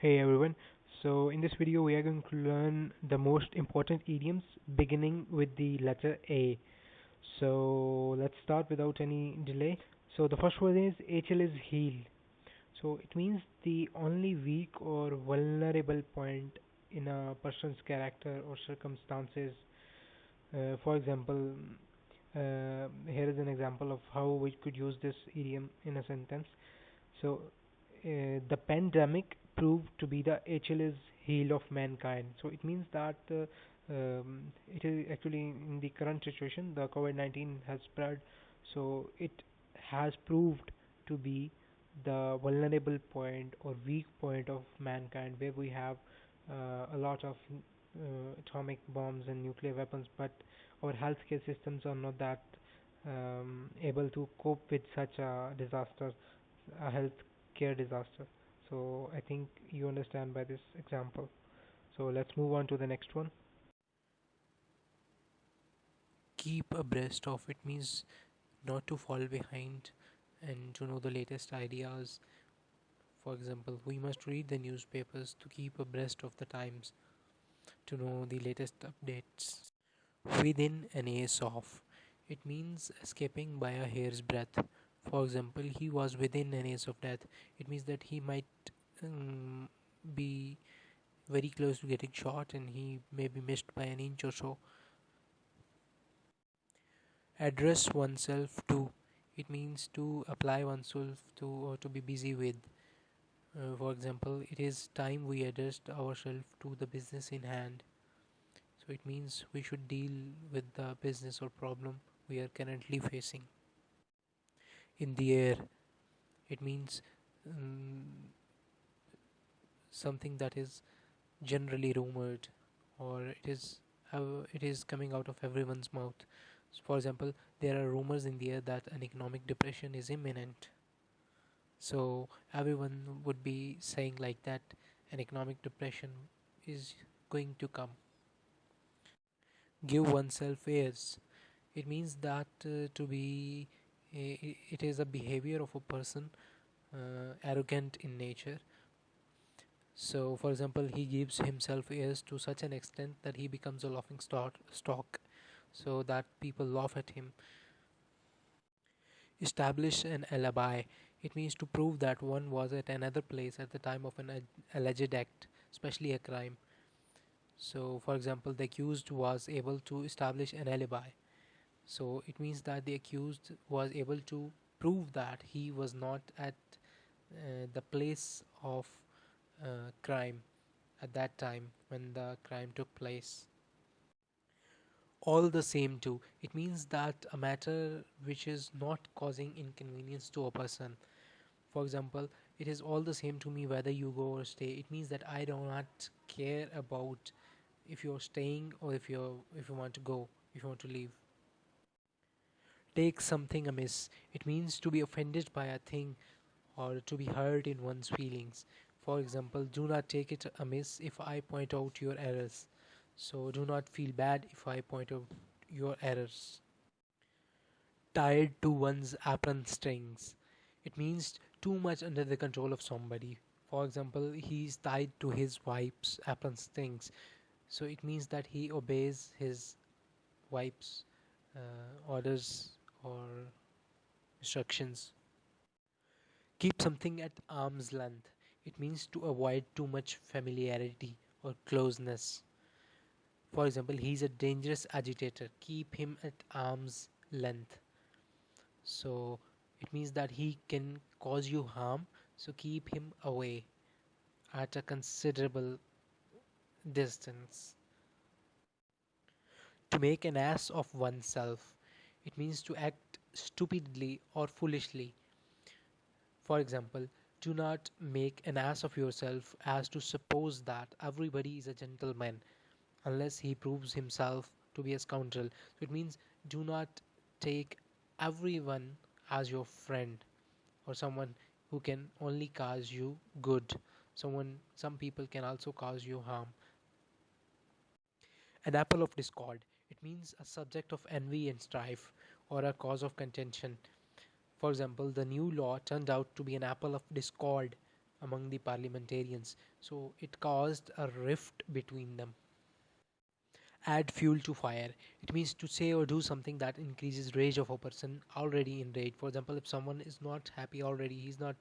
Hey everyone. So in this video we are going to learn the most important idioms beginning with the letter A. So let's start without any delay. So the first word is Hls Heel. So it means the only weak or vulnerable point in a person's character or circumstances. For example, here is an example of how we could use this idiom in a sentence. So, the pandemic proved to be the Hls heel of mankind. So it means that it is actually in the current situation, the COVID-19 has spread. So it has proved to be the vulnerable point or weak point of mankind, where we have a lot of atomic bombs and nuclear weapons, but our healthcare systems are not that able to cope with such a disaster, a healthcare disaster. So I think you understand by this example. So let's move on to the next one. Keep abreast of it means not to fall behind and to know the latest ideas. For example, we must read the newspapers to keep abreast of the times, to know the latest updates. Within an ace of, it means escaping by a hair's breadth. For example, he was within an ace of death. It means that he might be very close to getting shot and he may be missed by an inch or so. Address oneself to, it means to apply oneself to or to be busy with. For example, it is time we addressed ourselves to the business in hand. So it means we should deal with the business or problem we are currently facing. In the air, it means um, something that is generally rumored, or it is coming out of everyone's mouth. So for example, there are rumors in the air that an economic depression is imminent. So everyone would be saying like that an economic depression is going to come. Give oneself airs. It means that it is a behavior of a person arrogant in nature. So, for example, he gives himself airs to such an extent that he becomes a laughing stock, so that people laugh at him. Establish an alibi. It means to prove that one was at another place at the time of an alleged act, especially a crime. So, for example, the accused was able to establish an alibi. So, it means that the accused was able to prove that he was not at the place of crime at that time when the crime took place. All the same too, it means that a matter which is not causing inconvenience to a person. For example, it is all the same to me whether you go or stay. It means that I do not care about if you're staying or if you want to go, if you want to leave. Take something amiss. It means to be offended by a thing or to be hurt in one's feelings. For example, do not take it amiss if I point out your errors. So do not feel bad if I point out your errors. Tied to one's apron strings. It means too much under the control of somebody. For example, he is tied to his wife's apron strings. So it means that he obeys his wife's orders or instructions. Keep something at arm's length. It means to avoid too much familiarity or closeness. For example, he's a dangerous agitator. Keep him at arm's length. So it means that he can cause you harm. So keep him away at a considerable distance. To make an ass of oneself. It means to act stupidly or foolishly. For example, do not make an ass of yourself as to suppose that everybody is a gentleman unless he proves himself to be a scoundrel. So it means do not take everyone as your friend or someone who can only cause you good. Some people can also cause you harm. An apple of discord. It means a subject of envy and strife or a cause of contention. For example, the new law turned out to be an apple of discord among the parliamentarians, so it caused a rift between them. Add fuel to fire. It means to say or do something that increases rage of a person already enraged. For example, if someone is not happy already, he's not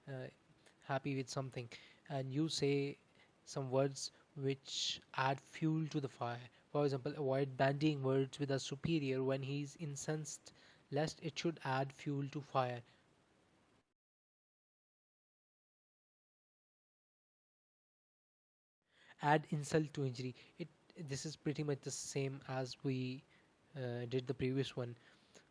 uh, happy with something, and you say some words which add fuel to the fire. For example, avoid bandying words with a superior when he's incensed, lest it should add fuel to fire. Add insult to injury. It This is pretty much the same as we did the previous one.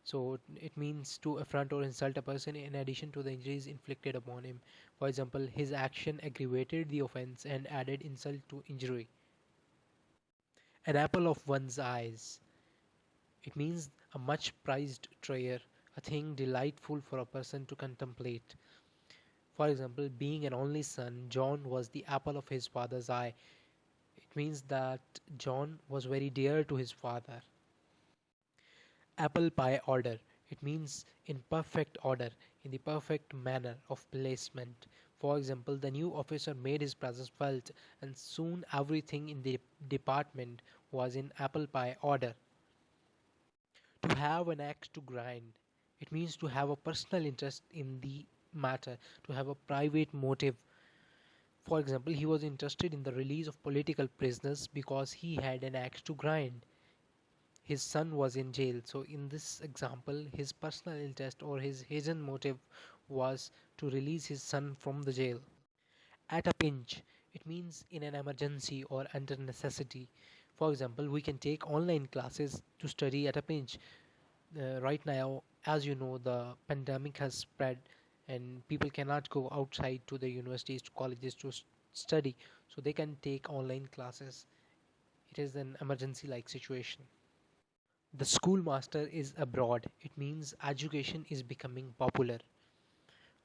So it means to affront or insult a person in addition to the injuries inflicted upon him. For example, his action aggravated the offense and added insult to injury. An apple of one's eyes. It means a much prized treasure, a thing delightful for a person to contemplate. For example, being an only son, John was the apple of his father's eye. It means that John was very dear to his father. Apple pie order. It means in perfect order, in the perfect manner of placement. For example, the new officer made his presence felt, and soon everything in the department was in apple pie order. To have an axe to grind. It means to have a personal interest in the matter, to have a private motive. For example, he was interested in the release of political prisoners because he had an axe to grind. His son was in jail, so in this example, his personal interest or his hidden motive was to release his son from the jail. At a pinch, it means in an emergency or under necessity. For example, we can take online classes to study at a pinch. Right now, as you know, the pandemic has spread and people cannot go outside to the universities, to colleges to study, so they can take online classes. It is an emergency like situation. The schoolmaster is abroad. It means education is becoming popular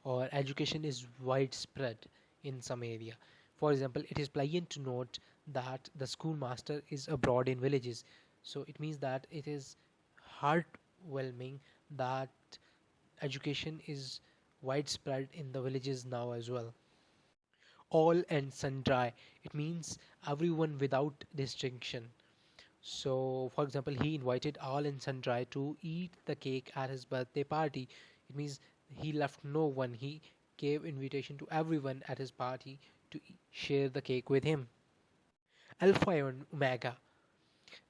or education is widespread in some area. For example, it is pleasant to note that the schoolmaster is abroad in villages. So it means that it is heartwarming that education is widespread in the villages now as well. All and sundry. It means everyone without distinction. So, for example, he invited all and sundry to eat the cake at his birthday party. It means he left no one. He gave invitation to everyone at his party to share the cake with him. Alpha and Omega.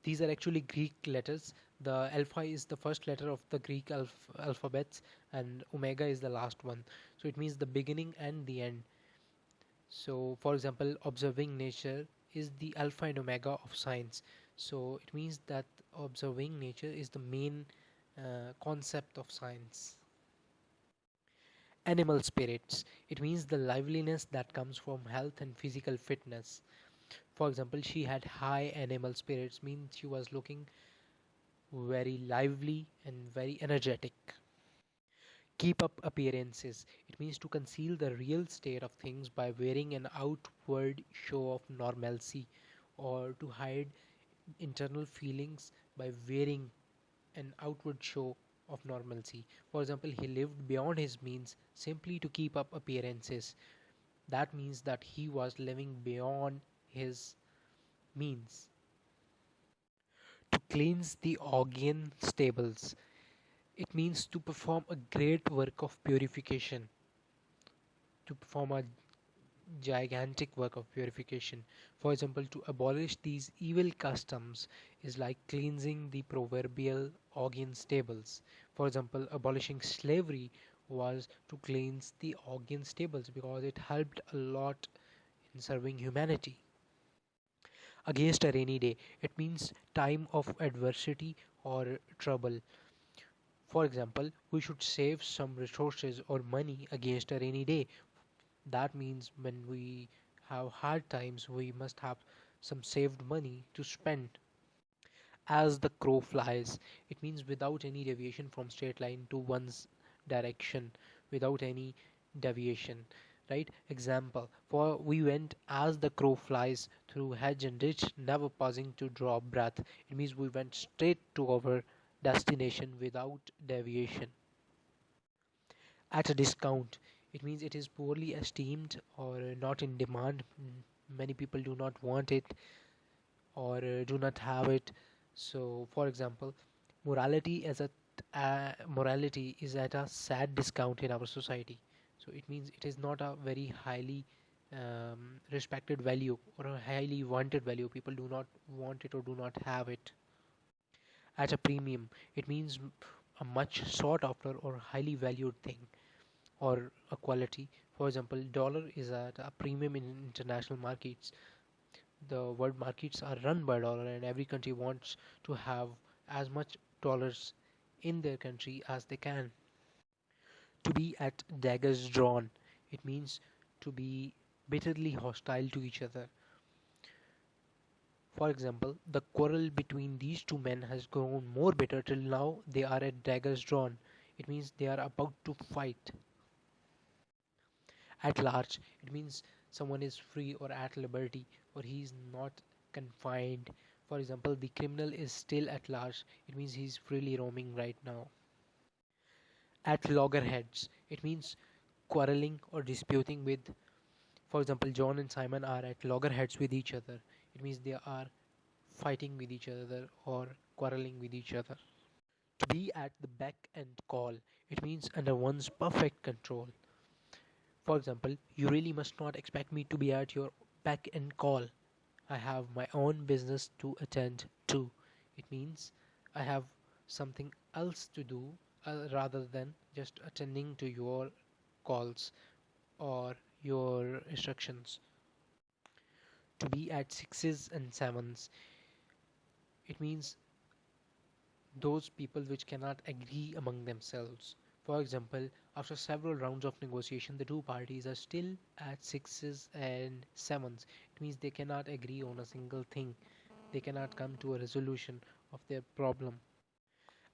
These are actually Greek letters. The alpha is the first letter of the Greek alphabets, and omega is the last one. So it means the beginning and the end. So, for example, observing nature is the alpha and omega of science. So, it means that observing nature is the main concept of science. Animal spirits. It means the liveliness that comes from health and physical fitness. For example, she had high animal spirits, means she was looking very lively and very energetic. Keep up appearances. It means to conceal the real state of things by wearing an outward show of normalcy, or to hide internal feelings by wearing an outward show of normalcy. For example, he lived beyond his means simply to keep up appearances. That means that he was living beyond his means. To cleanse the Augean stables. It means to perform a great work of purification, to perform a gigantic work of purification. For example, to abolish these evil customs is like cleansing the proverbial Augean stables. For example, abolishing slavery was to cleanse the Augean stables because it helped a lot in serving humanity. Against a rainy day, it means time of adversity or trouble. For example, we should save some resources or money against a rainy day. That means when we have hard times, we must have some saved money to spend. As the crow flies, it means without any deviation from straight line to one's direction, without any deviation. Right? Example, for we went as the crow flies through hedge and ditch, never pausing to draw breath. It means we went straight to our destination without deviation. At a discount. It means it is poorly esteemed or not in demand. Many people do not want it or do not have it. So, for example, morality is at a sad discount in our society. So it means it is not a very highly respected value or a highly wanted value. People do not want it or do not have it at a premium. It means a much sought after or highly valued thing or a quality. For example, dollar is at a premium in international markets. The world markets are run by dollar, and every country wants to have as much dollars in their country as they can. To be at daggers drawn, it means to be bitterly hostile to each other. For example, the quarrel between these two men has grown more bitter till now they are at daggers drawn. It means they are about to fight. At large, it means someone is free or at liberty or he is not confined. For example, the criminal is still at large. It means he is freely roaming right now. At loggerheads, it means quarreling or disputing with. For example, John and Simon are at loggerheads with each other. It means they are fighting with each other or quarreling with each other. To be at the beck and call, it means under one's perfect control. For example, you really must not expect me to be at your beck and call. I have my own business to attend to. It means I have something else to do rather than just attending to your calls or your instructions. To be at sixes and sevens, it means those people which cannot agree among themselves. For example, after several rounds of negotiation, the two parties are still at sixes and sevens. It means they cannot agree on a single thing. They cannot come to a resolution of their problem.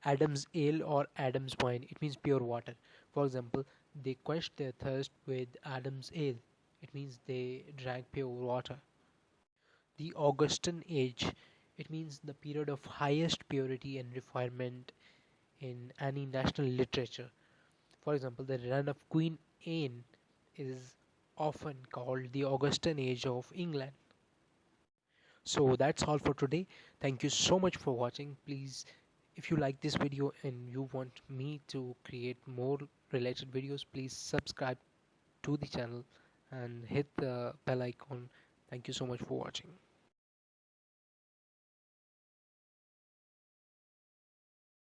Adam's ale or Adam's wine, it means pure water. For example, they quenched their thirst with Adam's ale. It means they drank pure water. The Augustan age, it means the period of highest purity and refinement in any national literature. For example, the reign of Queen Anne is often called the Augustan age of England. So that's all for today. Thank you so much for watching. Please, if you like this video and you want me to create more related videos, please subscribe to the channel and hit the bell icon. Thank you so much for watching.